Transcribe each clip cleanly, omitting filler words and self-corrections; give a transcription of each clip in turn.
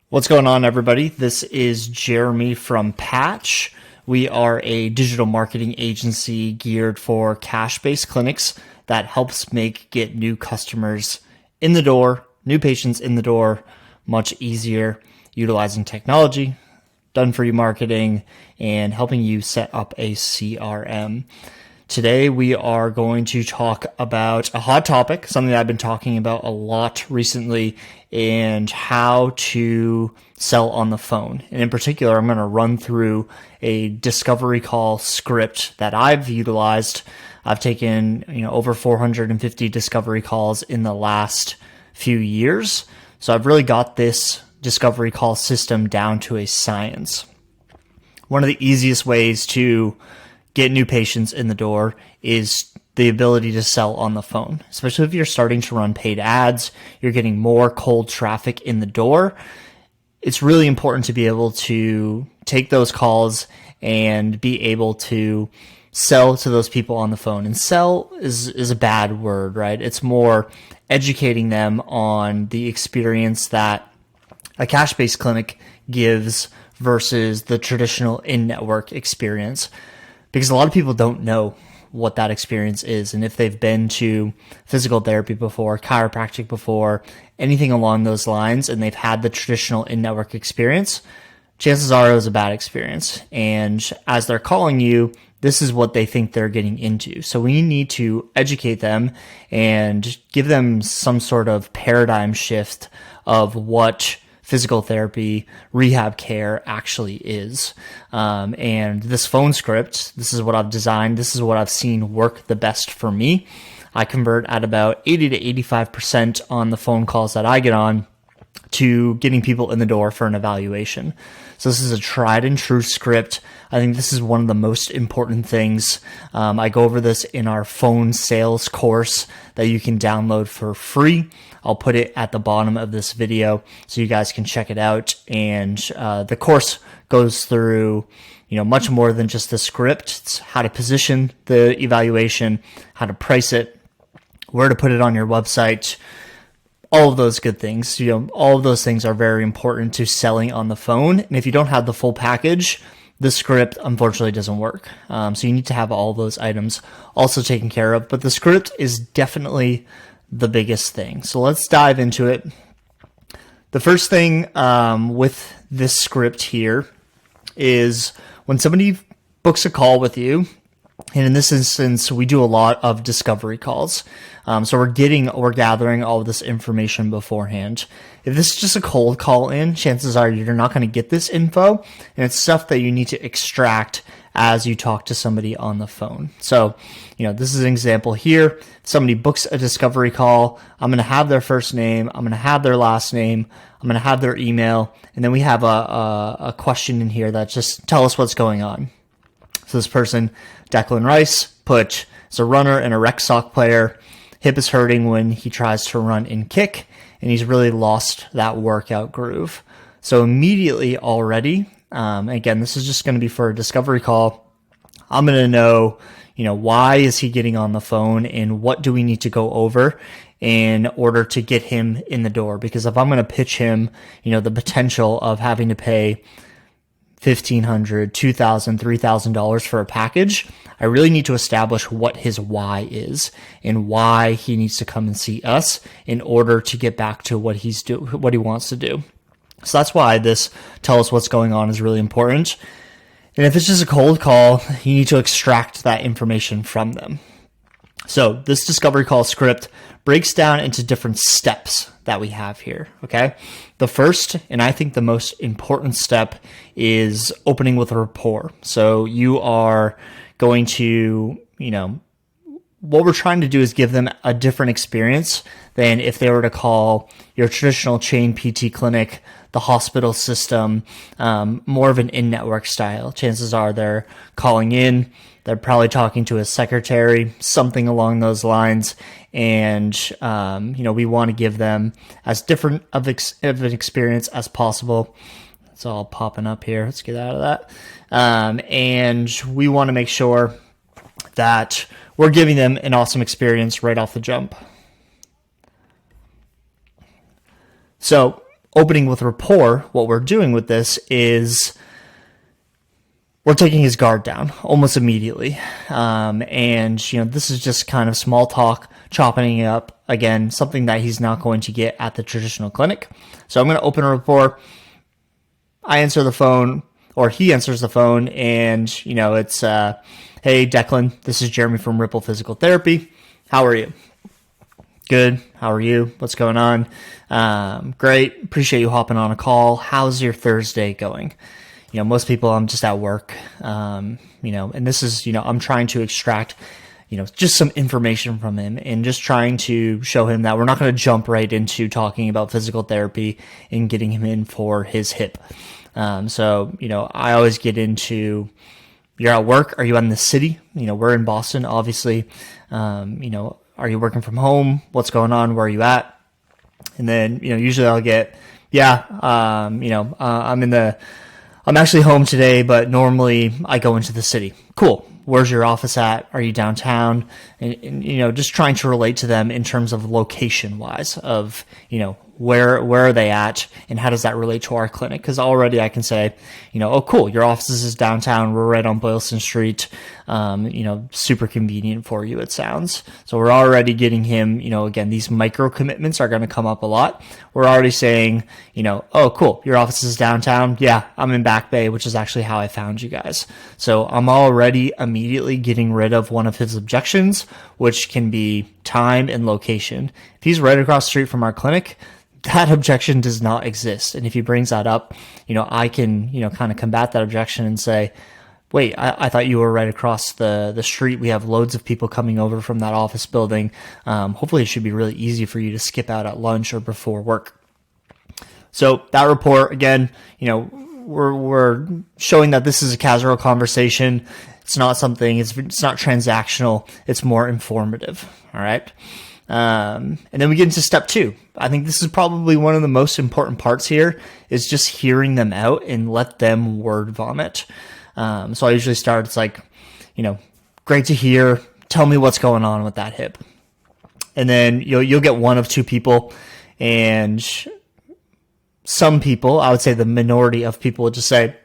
What's going on, everybody? This is Jeremy from Patch. We are a digital marketing agency geared for cash-based clinics that helps get new customers in the door, new patients in the door, much easier, utilizing technology, done-for-you marketing, and helping you set up a CRM. Today, we are going to talk about a hot topic, something that I've been talking about a lot recently, and how to sell on the phone. And in particular, I'm going to run through a discovery call script that I've utilized. I've taken, over 450 discovery calls in the last few years. So I've really got this discovery call system down to a science. One of the easiest ways to get new patients in the door is the ability to sell on the phone, especially if you're starting to run paid ads, you're getting more cold traffic in the door. It's really important to be able to take those calls and be able to sell to those people on the phone. And sell is a bad word, right? It's more educating them on the experience that a cash-based clinic gives versus the traditional in-network experience. Because a lot of people don't know what that experience is. And if they've been to physical therapy before, chiropractic before, anything along those lines, and they've had the traditional in-network experience, chances are it was a bad experience. And as they're calling you, this is what they think they're getting into. So we need to educate them and give them some sort of paradigm shift of what physical therapy, rehab care actually is. And this phone script, this is what I've designed. This is what I've seen work the best for me. I convert at about 80 to 85% on the phone calls that I get on to getting people in the door for an evaluation. So this is a tried and true script. I think this is one of the most important things. I go over this in our phone sales course that you can download for free. I'll put it at the bottom of this video so you guys can check it out. And the course goes through, much more than just the script. It's how to position the evaluation, how to price it, where to put it on your website, all of those good things. All of those things are very important to selling on the phone. And if you don't have the full package, the script unfortunately doesn't work. So you need to have all those items also taken care of. But the script is definitely the biggest thing. So let's dive into it. The first thing with this script here is when somebody books a call with you, and in this instance, we do a lot of discovery calls. So we're gathering all of this information beforehand. If this is just a cold call in, chances are you're not going to get this info, and it's stuff that you need to extract as you talk to somebody on the phone. So, this is an example here. If somebody books a discovery call, I'm going to have their first name, I'm going to have their last name, I'm going to have their email, and then we have a question in here that just tell us what's going on. So this person, Declan Rice, put as a runner and a rec sock player. Hip is hurting when he tries to run and kick, and he's really lost that workout groove. So immediately already, again, this is just going to be for a discovery call. I'm going to know, why is he getting on the phone and what do we need to go over in order to get him in the door? Because if I'm going to pitch him, the potential of having to pay $1,500, $2,000, $3,000 for a package, I really need to establish what his why is and why he needs to come and see us in order to get back to what he wants to do. So that's why this tell us what's going on is really important. And if it's just a cold call, you need to extract that information from them. So this discovery call script breaks down into different steps that we have here, okay? The first, and I think the most important step, is opening with a rapport. So you are going to, what we're trying to do is give them a different experience than if they were to call your traditional chain PT clinic, the hospital system, more of an in-network style. Chances are they're calling in, they're probably talking to a secretary, something along those lines. And, we want to give them as different of an experience as possible. It's all popping up here. Let's get out of that. And we want to make sure that we're giving them an awesome experience right off the jump. So opening with rapport, what we're doing with this is we're taking his guard down almost immediately. And, this is just kind of small talk, chopping it up. Again, something that he's not going to get at the traditional clinic. So I'm going to open a rapport. I answer the phone, or he answers the phone, and, it's, hey, Declan, this is Jeremy from Ripple Physical Therapy. How are you? Good. How are you? What's going on? Great. Appreciate you hopping on a call. How's your Thursday going? Most people, I'm just at work, and this is, I'm trying to extract, just some information from him and just trying to show him that we're not going to jump right into talking about physical therapy and getting him in for his hip. So, I always get into, you're at work. Are you in the city? We're in Boston, obviously. Are you working from home? What's going on? Where are you at? And then, usually I'll get, I'm actually home today, but normally I go into the city. Cool. Where's your office at? Are you downtown? And just trying to relate to them in terms of location wise of, where are they at and how does that relate to our clinic? Because already I can say, oh, cool, your office is downtown. We're right on Boylston Street. Super convenient for you, it sounds. So we're already getting him, again, these micro commitments are going to come up a lot. We're already saying, oh, cool, your office is downtown. Yeah, I'm in Back Bay, which is actually how I found you guys. So I'm already immediately getting rid of one of his objections, which can be time and location. If he's right across the street from our clinic, that objection does not exist. And if he brings that up, I can, kind of combat that objection and say, wait, I thought you were right across the street. We have loads of people coming over from that office building. Hopefully it should be really easy for you to skip out at lunch or before work. So that report, again, we're showing that this is a casual conversation. It's not something, it's not transactional. It's more informative. All right. And then we get into step 2. I think this is probably one of the most important parts here is just hearing them out and let them word vomit. So I usually start, it's like, great to hear. Tell me what's going on with that hip. And then you'll get one of two people, and some people, I would say the minority of people, will just say,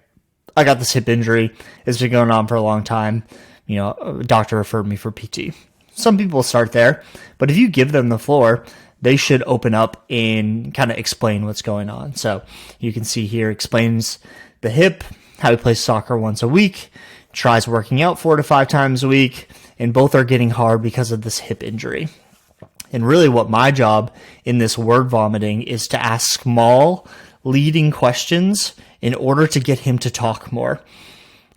I got this hip injury. It's been going on for a long time. A doctor referred me for PT. Some people start there, but if you give them the floor, they should open up and kind of explain what's going on. So you can see here, explains the hip, how he plays soccer once a week, tries working out 4 to 5 times a week, and both are getting hard because of this hip injury. And really what my job in this word vomiting is to ask small leading questions in order to get him to talk more.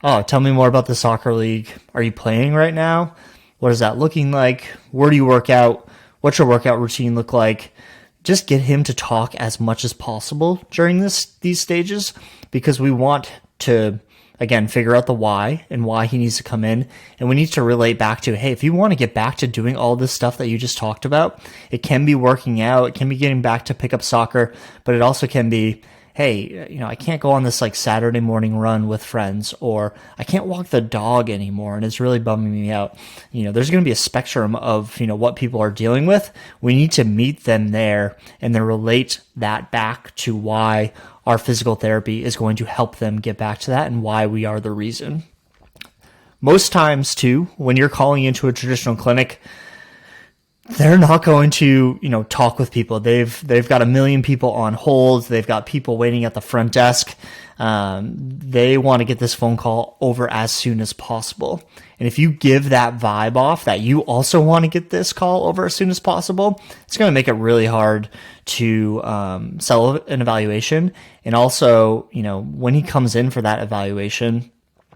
Oh, tell me more about the soccer league. Are you playing right now? What is that looking like? Where do you work out? What's your workout routine look like? Just get him to talk as much as possible during these stages, because we want to, again, figure out the why and why he needs to come in. And we need to relate back to, hey, if you want to get back to doing all this stuff that you just talked about, it can be working out. It can be getting back to pick up soccer, but it also can be, hey, I can't go on this like Saturday morning run with friends, or I can't walk the dog anymore and it's really bumming me out. There's going to be a spectrum of, what people are dealing with. We need to meet them there and then relate that back to why our physical therapy is going to help them get back to that and why we are the reason. Most times too, when you're calling into a traditional clinic, they're not going to, talk with people. They've got a million people on hold. They've got people waiting at the front desk. They want to get this phone call over as soon as possible. And if you give that vibe off that you also want to get this call over as soon as possible, it's going to make it really hard to sell an evaluation. And also, when he comes in for that evaluation,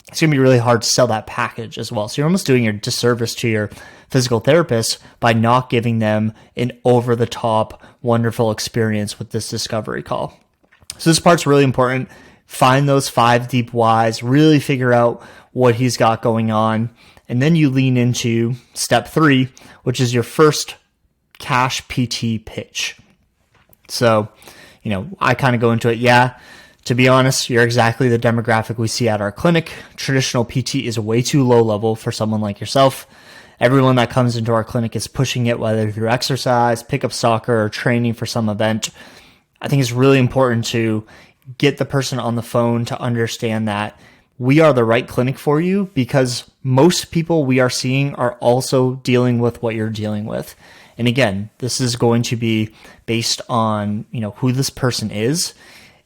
it's going to be really hard to sell that package as well. So you're almost doing your disservice to your physical therapist by not giving them an over-the-top, wonderful experience with this discovery call. So this part's really important. Find those 5 deep whys, really figure out what he's got going on, and then you lean into step 3, which is your first cash PT pitch. So, I kind of go into it, to be honest, you're exactly the demographic we see at our clinic. Traditional PT is way too low level for someone like yourself. Everyone that comes into our clinic is pushing it, whether through exercise, pick up soccer, or training for some event. I think it's really important to get the person on the phone to understand that we are the right clinic for you, because most people we are seeing are also dealing with what you're dealing with. And again, this is going to be based on, who this person is.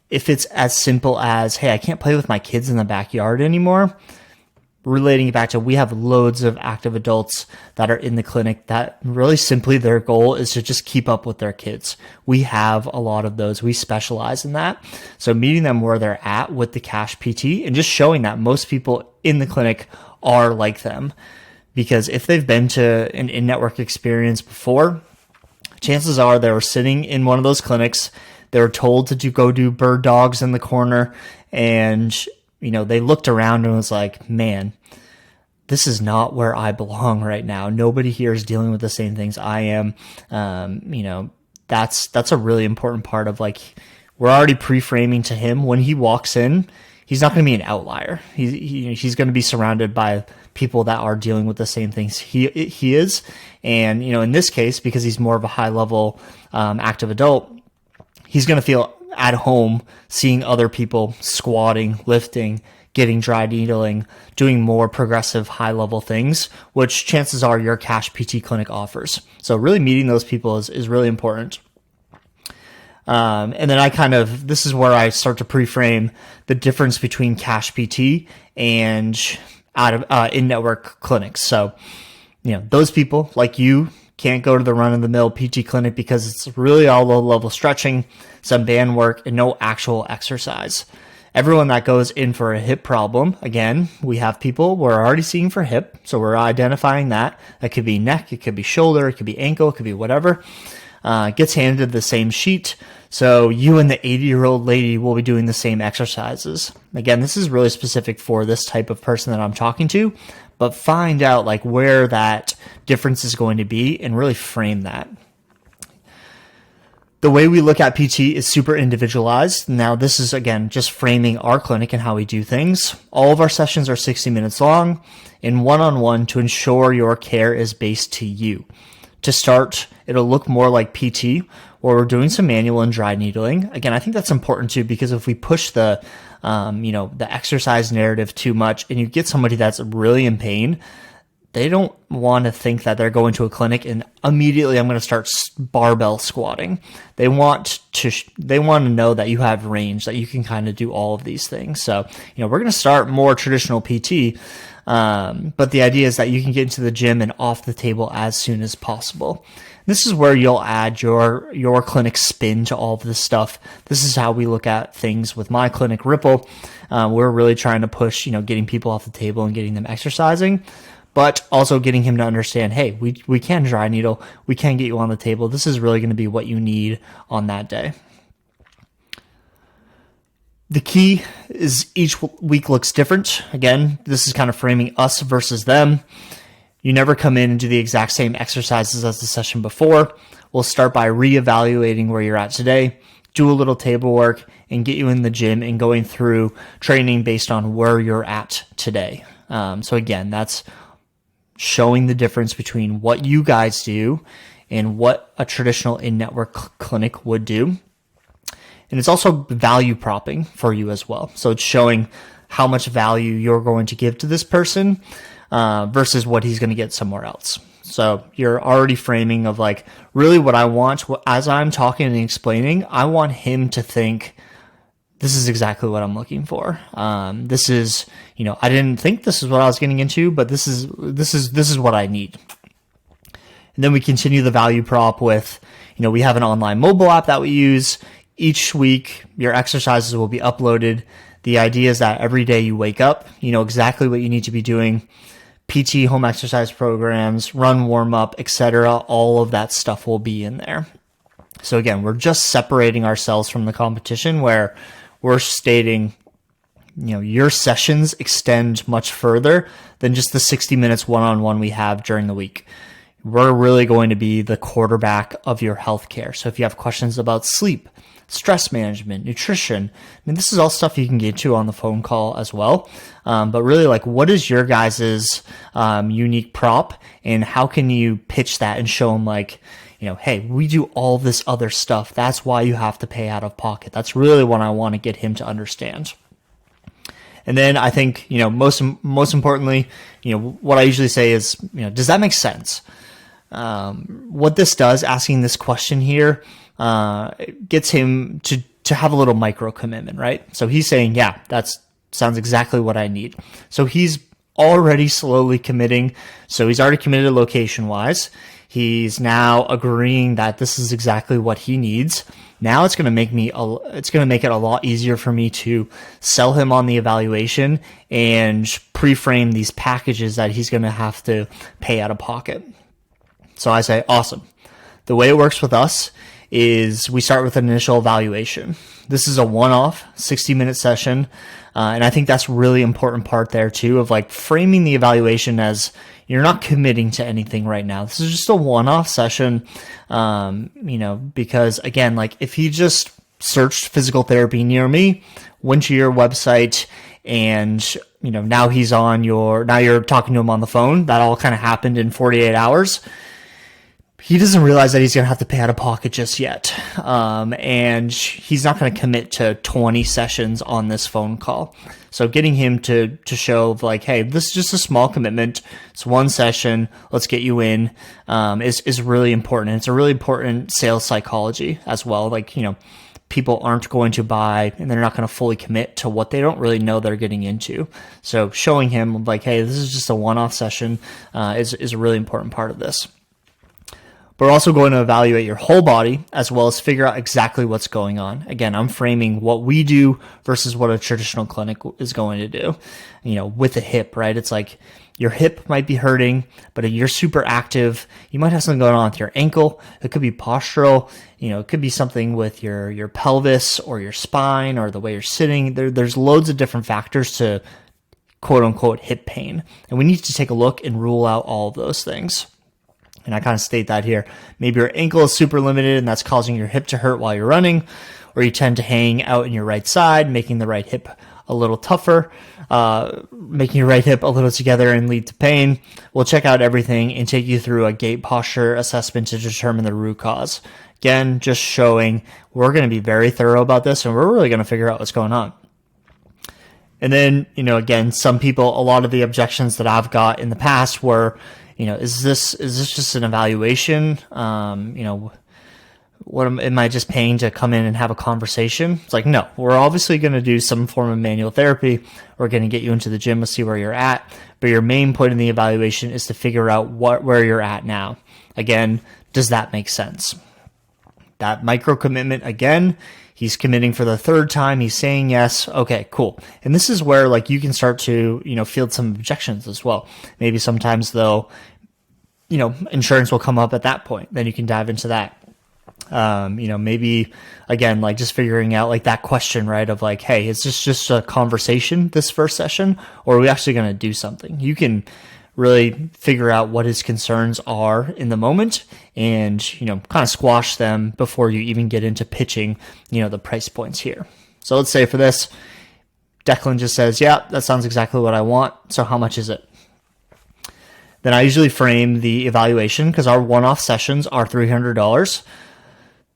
If it's as simple as, hey, I can't play with my kids in the backyard anymore, relating it back to, we have loads of active adults that are in the clinic that really simply their goal is to just keep up with their kids. We have a lot of those. We specialize in that. So meeting them where they're at with the Cash PT and just showing that most people in the clinic are like them. Because if they've been to an in-network experience before, chances are they were sitting in one of those clinics. They were told to go do bird dogs in the corner, and they looked around and was like, man, this is not where I belong right now. Nobody here is dealing with the same things I am. That's a really important part of, like, we're already pre-framing to him when he walks in. He's not going to be an outlier. He's going to be surrounded by people that are dealing with the same things he is. And, in this case, because he's more of a high level active adult, he's going to feel at home seeing other people squatting, lifting, getting dry needling, doing more progressive high level things, which chances are your Cash PT clinic offers. So really meeting those people is really important. And then this is where I start to pre-frame the difference between Cash PT and in-network clinics. So, those people like you can't go to the run-of-the-mill PT clinic because it's really all low-level stretching, some band work, and no actual exercise. Everyone that goes in for a hip problem, again, we have people we're already seeing for hip, so we're identifying that. That could be neck, it could be shoulder, it could be ankle, it could be whatever. Gets handed the same sheet, so you and the 80-year-old lady will be doing the same exercises. Again, this is really specific for this type of person that I'm talking to, but find out like where that difference is going to be and really frame that. The way we look at PT is super individualized. Now, this is, again, just framing our clinic and how we do things. All of our sessions are 60 minutes long and one-on-one to ensure your care is based to you. To start, it'll look more like PT, where we're doing some manual and dry needling. Again, I think that's important too, because if we push the exercise narrative too much and you get somebody that's really in pain, they don't want to think that they're going to a clinic and immediately I'm going to start barbell squatting. They want to know that you have range, that you can kind of do all of these things. So, we're going to start more traditional PT, but the idea is that you can get into the gym and off the table as soon as possible. This is where you'll add your clinic spin to all of this stuff. This is how we look at things with my clinic, Ripple. We're really trying to push, getting people off the table and getting them exercising, but also getting him to understand, hey, we can dry needle, we can get you on the table. This is really going to be what you need on that day. The key is each week looks different. Again, this is kind of framing us versus them. You never come in and do the exact same exercises as the session before. We'll start by reevaluating where you're at today, do a little table work, and get you in the gym and going through training based on where you're at today. So again, that's showing the difference between what you guys do and what a traditional in-network clinic would do. And it's also value propping for you as well. So it's showing how much value you're going to give to this person versus what he's going to get somewhere else. So you're already framing of like, really what I want, as I'm talking and explaining, I want him to think, this is exactly what I'm looking for. This is, I didn't think this is what I was getting into, but this is what I need. And then we continue the value prop with, we have an online mobile app that we use. Each week, your exercises will be uploaded. The idea is that every day you wake up, you know exactly what you need to be doing. PT, home exercise programs, run, warm up, etc. All of that stuff will be in there. So again, we're just separating ourselves from the competition where we're stating, your sessions extend much further than just the 60 minutes one-on-one we have during the week. We're really going to be the quarterback of your healthcare. So if you have questions about sleep, stress management, nutrition, this is all stuff you can get to on the phone call as well. But really, what is your guys's unique prop, and how can you pitch that and show them hey, we do all this other stuff. That's why you have to pay out of pocket. That's really what I want to get him to understand. And then I think, most importantly, what I usually say is, does that make sense? What this does, asking this question here, gets him to have a little micro commitment, right? So he's saying, yeah, that sounds exactly what I need. So he's already slowly committing. So he's already committed location wise. He's now agreeing that this is exactly what he needs. Now it's going to make it a lot easier for me to sell him on the evaluation and pre-frame these packages that he's going to have to pay out of pocket. So I say, awesome. The way it works with us is we start with an initial evaluation. This is a one-off 60-minute session. And I think that's a really important part there too, of like framing the evaluation as you're not committing to anything right now. This is just a one-off session, because again, like if he just searched physical therapy near me, went to your website, and now you're talking to him on the phone, that all kind of happened in 48 hours. He doesn't realize that he's going to have to pay out of pocket just yet. And he's not going to commit to 20 sessions on this phone call. So getting him to show like, hey, this is just a small commitment. It's one session. Let's get you in, is really important. And it's a really important sales psychology as well. Like, people aren't going to buy and they're not going to fully commit to what they don't really know they're getting into. So showing him like, hey, this is just a one-off session, is a really important part of this. We're also going to evaluate your whole body as well as figure out exactly what's going on. Again, I'm framing what we do versus what a traditional clinic is going to do. With the hip, right? It's like your hip might be hurting, but if you're super active, you might have something going on with your ankle. It could be postural. It could be something with your pelvis or your spine or the way you're sitting. There's loads of different factors to quote unquote hip pain. And we need to take a look and rule out all of those things. And I kind of state that here. Maybe your ankle is super limited and that's causing your hip to hurt while you're running, or you tend to hang out in your right side, making the right hip a little tougher, making your right hip a little together and lead to pain. We'll check out everything and take you through a gait posture assessment to determine the root cause. Again, just showing we're going to be very thorough about this and we're really going to figure out what's going on. And then, again, some people, a lot of the objections that I've got in the past were, is this just an evaluation? What am I just paying to come in and have a conversation? It's like, no, we're obviously going to do some form of manual therapy. We're going to get you into the gym. We'll see where you're at. But your main point in the evaluation is to figure out where you're at now. Again, does that make sense? That micro commitment, again, he's committing for the third time. He's saying yes. Okay, cool. And this is where like you can start to, field some objections as well. Maybe sometimes though, insurance will come up at that point. Then you can dive into that. Maybe again, like just figuring out like that question, right? Of like, hey, is this just a conversation this first session, or are we actually going to do something? You can really figure out what his concerns are in the moment and, kind of squash them before you even get into pitching, the price points here. So let's say for this, Declan just says, yeah, that sounds exactly what I want. So how much is it? Then I usually frame the evaluation because our one-off sessions are $300.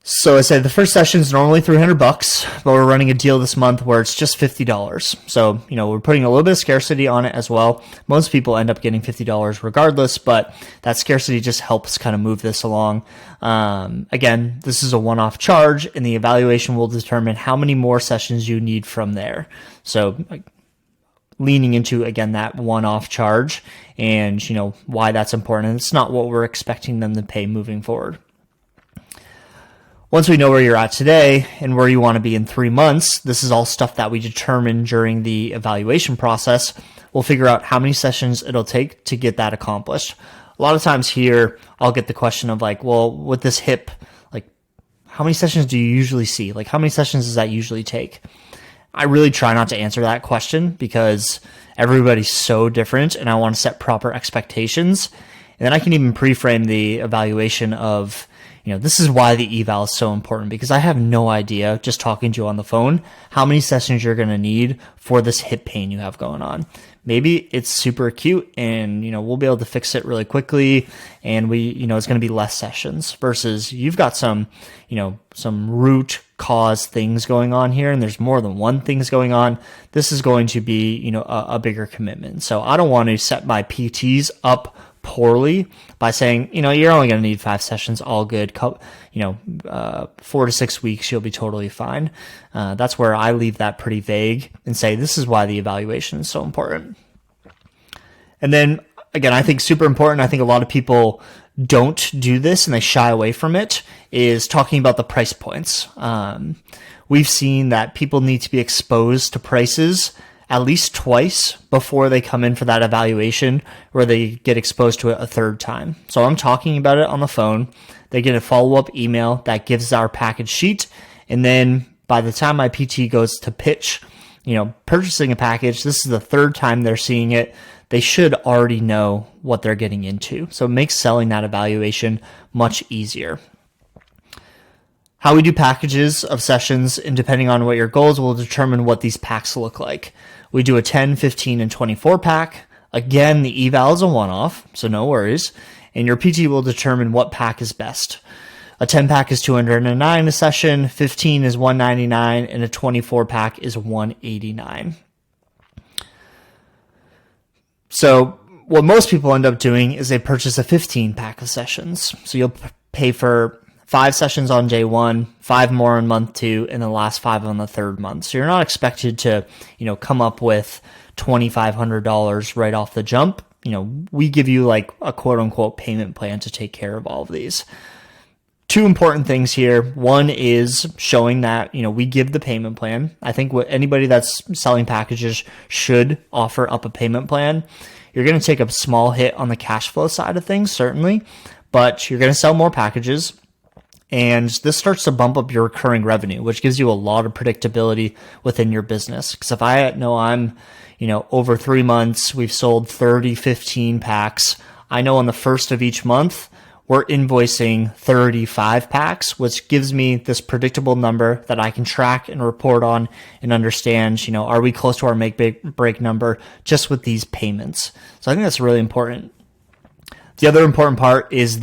So I say the first session is normally $300, but we're running a deal this month where it's just $50. So, we're putting a little bit of scarcity on it as well. Most people end up getting $50 regardless, but that scarcity just helps kind of move this along. Again, this is a one-off charge and the evaluation will determine how many more sessions you need from there. So leaning into, again, that one-off charge and, why that's important. And it's not what we're expecting them to pay moving forward. Once we know where you're at today and where you want to be in 3 months, this is all stuff that we determine during the evaluation process. We'll figure out how many sessions it'll take to get that accomplished. A lot of times here, I'll get the question of like, well, with this hip, like, how many sessions do you usually see? Like, how many sessions does that usually take? I really try not to answer that question because everybody's so different and I want to set proper expectations. And then I can even pre-frame the evaluation of, this is why the eval is so important, because I have no idea, just talking to you on the phone, how many sessions you're going to need for this hip pain you have going on. Maybe it's super acute and, we'll be able to fix it really quickly, and it's going to be less sessions versus you've got some root cause things going on here, and there's more than one things going on. This is going to be, a bigger commitment. So I don't want to set my PTs up poorly by saying, you're only going to need 5 sessions, all good. 4 to 6 weeks, you'll be totally fine. That's where I leave that pretty vague and say, this is why the evaluation is so important. And then again, I think super important, I think a lot of people don't do this and they shy away from it, is talking about the price points. We've seen that people need to be exposed to prices at least twice before they come in for that evaluation, where they get exposed to it a third time. So I'm talking about it on the phone. They get a follow-up email that gives our package sheet. And then by the time my PT goes to pitch, purchasing a package, this is the third time they're seeing it. They should already know what they're getting into. So it makes selling that evaluation much easier. How we do packages of sessions, and depending on what your goals, will determine what these packs look like. We do a 10, 15, and 24 pack. Again, the eval is a one-off, so no worries. And your PT will determine what pack is best. A 10 pack is $209 a session, 15 is $199, and a 24 pack is $189. So what most people end up doing is they purchase a 15 pack of sessions. So you'll pay for 5 sessions on day 1, 5 more on month 2, and the last 5 on the third month. So you're not expected to, come up with $2,500 right off the jump. We give you like a quote unquote payment plan to take care of all of these. 2 important things here. One is showing that, we give the payment plan. I think what anybody that's selling packages should offer up a payment plan. You're going to take a small hit on the cash flow side of things, certainly, but you're going to sell more packages. And this starts to bump up your recurring revenue, which gives you a lot of predictability within your business. Because if I know I'm, over 3 months, we've sold 30, 15 packs. I know on the first of each month, we're invoicing 35 packs, which gives me this predictable number that I can track and report on and understand, are we close to our make break number just with these payments? So I think that's really important. The other important part is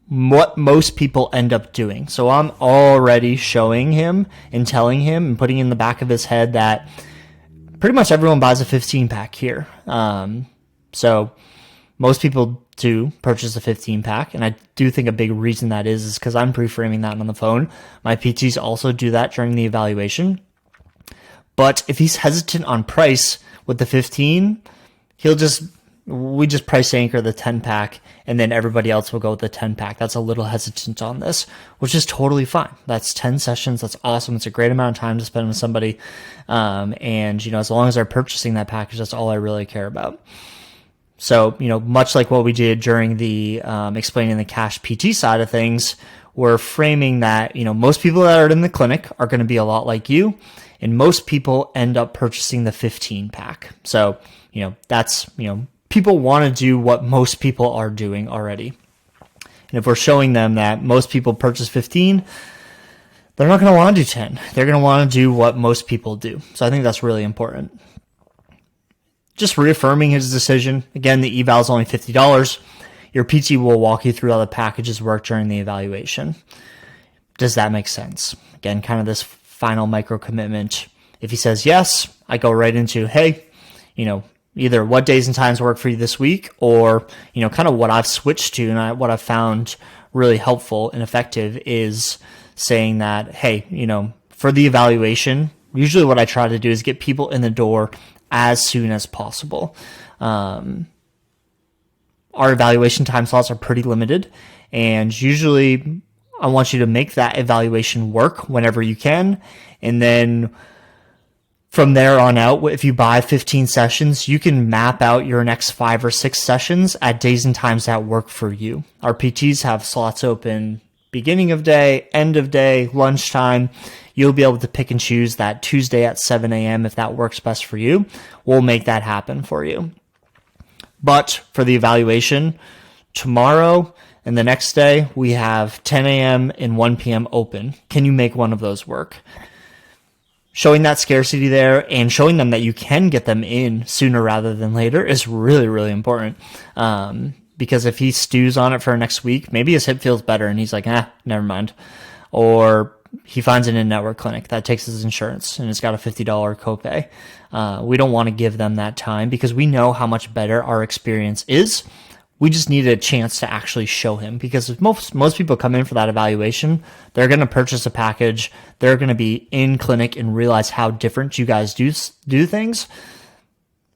what most people end up doing. So I'm already showing him and telling him and putting in the back of his head that pretty much everyone buys a 15 pack here. So most people do purchase a 15 pack. And I do think a big reason that is because I'm pre-framing that on the phone. My PTs also do that during the evaluation. But if he's hesitant on price with the 15, we just price anchor the 10 pack, and then everybody else will go with the 10 pack. That's a little hesitant on this, which is totally fine. That's 10 sessions. That's awesome. It's a great amount of time to spend with somebody. And, as long as they're purchasing that package, that's all I really care about. So, much like what we did during the explaining the cash PT side of things, we're framing that, most people that are in the clinic are going to be a lot like you, and most people end up purchasing the 15 pack. So, that's, people want to do what most people are doing already. And if we're showing them that most people purchase 15, they're not going to want to do 10. They're going to want to do what most people do. So I think that's really important. Just reaffirming his decision. Again, the eval is only $50. Your PT will walk you through how the packages work during the evaluation. Does that make sense? Again, kind of this final micro commitment. If he says yes, I go right into, hey, either what days and times work for you this week, or, kind of what I've switched to and what I've found really helpful and effective is saying that, hey, for the evaluation, usually what I try to do is get people in the door as soon as possible. Our evaluation time slots are pretty limited, and usually I want you to make that evaluation work whenever you can. And then from there on out, if you buy 15 sessions, you can map out your next 5 or 6 sessions at days and times that work for you. Our PTs have slots open beginning of day, end of day, lunchtime. You'll be able to pick and choose that Tuesday at 7 a.m. if that works best for you. We'll make that happen for you. But for the evaluation, tomorrow, and the next day we have 10 a.m. and 1 p.m. open. Can you make one of those work? Showing that scarcity there and showing them that you can get them in sooner rather than later is really, really important. Because if he stews on it for next week, maybe his hip feels better and he's like, never mind. Or he finds an in-network clinic that takes his insurance and it's got a $50 copay. We don't want to give them that time because we know how much better our experience is. We just need a chance to actually show him, because if most people come in for that evaluation, they're going to purchase a package. They're going to be in clinic and realize how different you guys do things.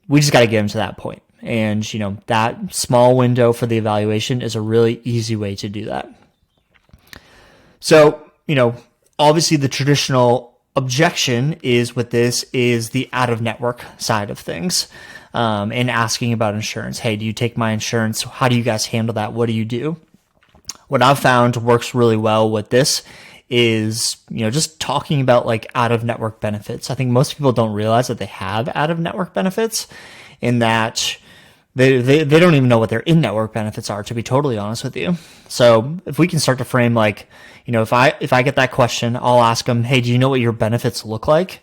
We just got to get them to that point. And, that small window for the evaluation is a really easy way to do that. So, obviously the traditional objection is with this is the out-of-network side of things. And asking about insurance. Hey, do you take my insurance? How do you guys handle that? What do you do? What I've found works really well with this is, just talking about like out-of-network benefits. I think most people don't realize that they have out-of-network benefits, in that they don't even know what their in-network benefits are, to be totally honest with you. So if we can start to frame like, if I get that question, I'll ask them, hey, do you know what your benefits look like?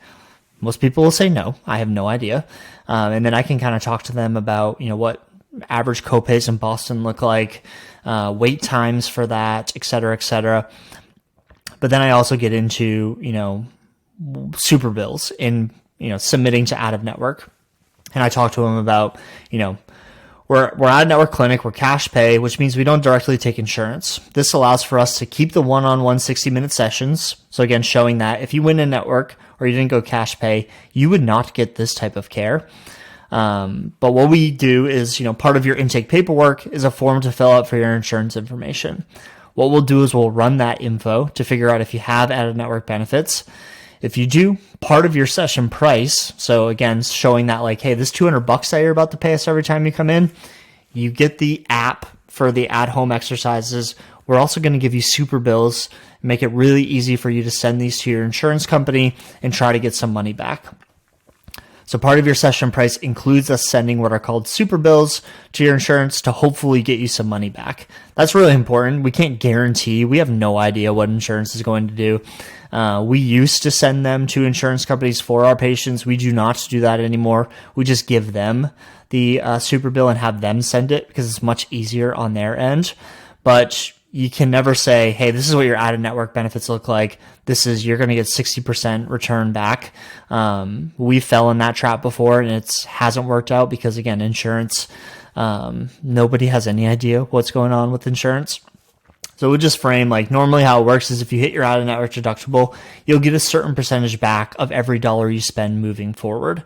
Most people will say no, I have no idea. And then I can kind of talk to them about, what average copays in Boston look like, wait times for that, et cetera, et cetera. But then I also get into, super bills in, submitting to out-of-network. And I talk to them about, we're out-of-network clinic, we're cash pay, which means we don't directly take insurance. This allows for us to keep the one-on-one 60-minute sessions. So again, showing that if you went in network or you didn't go cash pay, you would not get this type of care. But what we do is, part of your intake paperwork is a form to fill out for your insurance information. What we'll do is we'll run that info to figure out if you have out-of-network benefits. If you do, part of your session price, so again, showing that like, hey, this $200 that you're about to pay us every time you come in, you get the app for the at-home exercises. We're also going to give you super bills, make it really easy for you to send these to your insurance company and try to get some money back. So part of your session price includes us sending what are called super bills to your insurance to hopefully get you some money back. That's really important. We can't guarantee. We have no idea what insurance is going to do. We used to send them to insurance companies for our patients. We do not do that anymore. We just give them the super bill and have them send it because it's much easier on their end. But you can never say, hey, this is what your out-of-network benefits look like. You're going to get 60% return back. We fell in that trap before and it hasn't worked out because, again, insurance, nobody has any idea what's going on with insurance. So we just frame like normally how it works is if you hit your out-of-network deductible, you'll get a certain percentage back of every dollar you spend moving forward.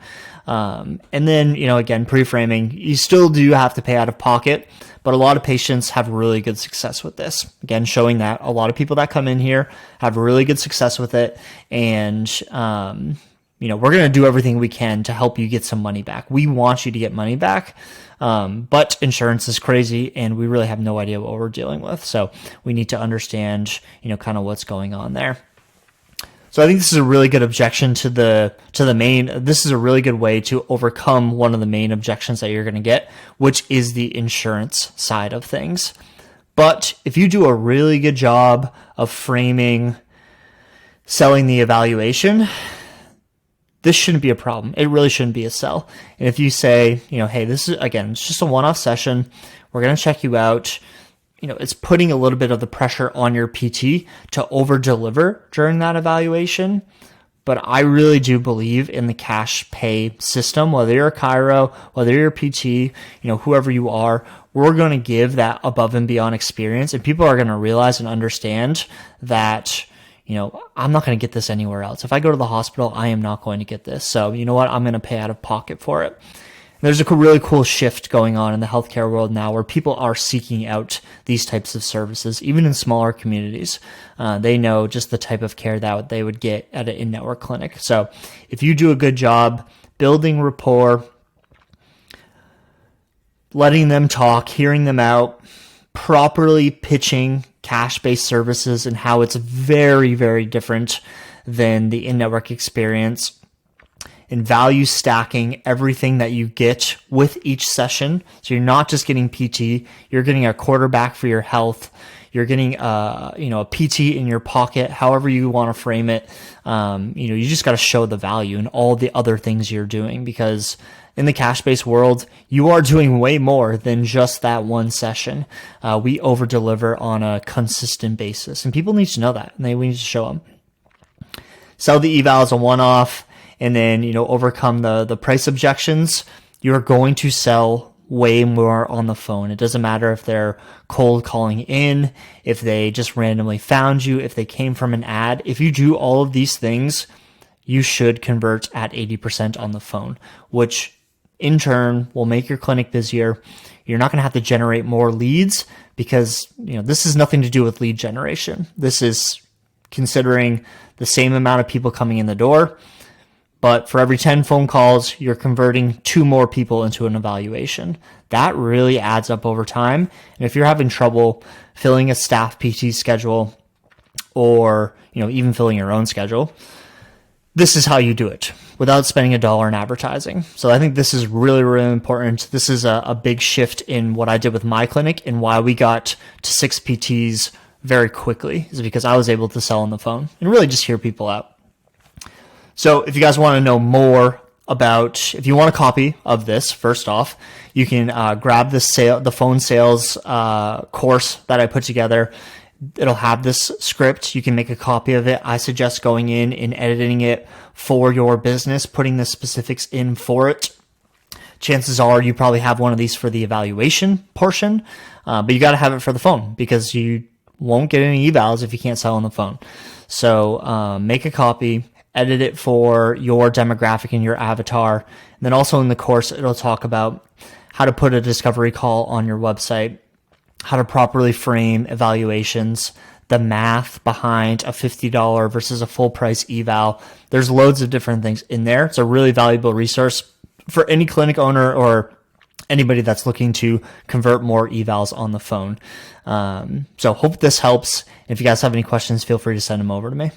And then, again, pre-framing, you still do have to pay out of pocket, but a lot of patients have really good success with this. Again, showing that a lot of people that come in here have really good success with it. And, we're going to do everything we can to help you get some money back. We want you to get money back. But insurance is crazy and we really have no idea what we're dealing with. So we need to understand, kind of what's going on there. So I think this is a really good objection to the main. This is a really good way to overcome one of the main objections that you're going to get, which is the insurance side of things. But if you do a really good job of framing, selling the evaluation, this shouldn't be a problem. It really shouldn't be a sell. And if you say, hey, this is, again, it's just a one-off session. We're going to check you out. It's putting a little bit of the pressure on your PT to over-deliver during that evaluation. But I really do believe in the cash pay system, whether you're a chiro, whether you're a PT, whoever you are, we're going to give that above and beyond experience. And people are going to realize and understand that, I'm not going to get this anywhere else. If I go to the hospital, I am not going to get this. So you know what? I'm going to pay out of pocket for it. There's a really cool shift going on in the healthcare world now where people are seeking out these types of services, even in smaller communities. They know just the type of care that they would get at an in-network clinic. So if you do a good job building rapport, letting them talk, hearing them out, properly pitching cash-based services and how it's very, very different than the in-network experience, and value stacking everything that you get with each session. So you're not just getting PT, you're getting a quarterback for your health. You're getting, a PT in your pocket, however you want to frame it. You just got to show the value in all the other things you're doing, because in the cash-based world, you are doing way more than just that one session. We over-deliver on a consistent basis, and people need to know that, and we need to show them. Sell the eval as a one-off, and then, overcome the price objections. You're going to sell way more on the phone. It doesn't matter if they're cold calling in, if they just randomly found you, if they came from an ad. If you do all of these things, you should convert at 80% on the phone, which in turn will make your clinic busier. You're not going to have to generate more leads, because this is nothing to do with lead generation. This is considering the same amount of people coming in the door, but for every 10 phone calls, you're converting 2 more people into an evaluation. That really adds up over time. And if you're having trouble filling a staff PT schedule, or even filling your own schedule, this is how you do it without spending $1 in advertising. So I think this is really, really important. This is a big shift in what I did with my clinic, and why we got to 6 PTs very quickly, is because I was able to sell on the phone and really just hear people out. So if you guys want to know more about, if you want a copy of this, first off, you can grab the phone sales course that I put together. It'll have this script. You can make a copy of it. I suggest going in and editing it for your business, putting the specifics in for it. Chances are you probably have one of these for the evaluation portion, but you got to have it for the phone, because you won't get any evals if you can't sell on the phone. So make a copy, edit it for your demographic and your avatar. And then also in the course, it'll talk about how to put a discovery call on your website, how to properly frame evaluations, the math behind a $50 versus a full price eval. There's loads of different things in there. It's a really valuable resource for any clinic owner or anybody that's looking to convert more evals on the phone. So hope this helps. If you guys have any questions, feel free to send them over to me.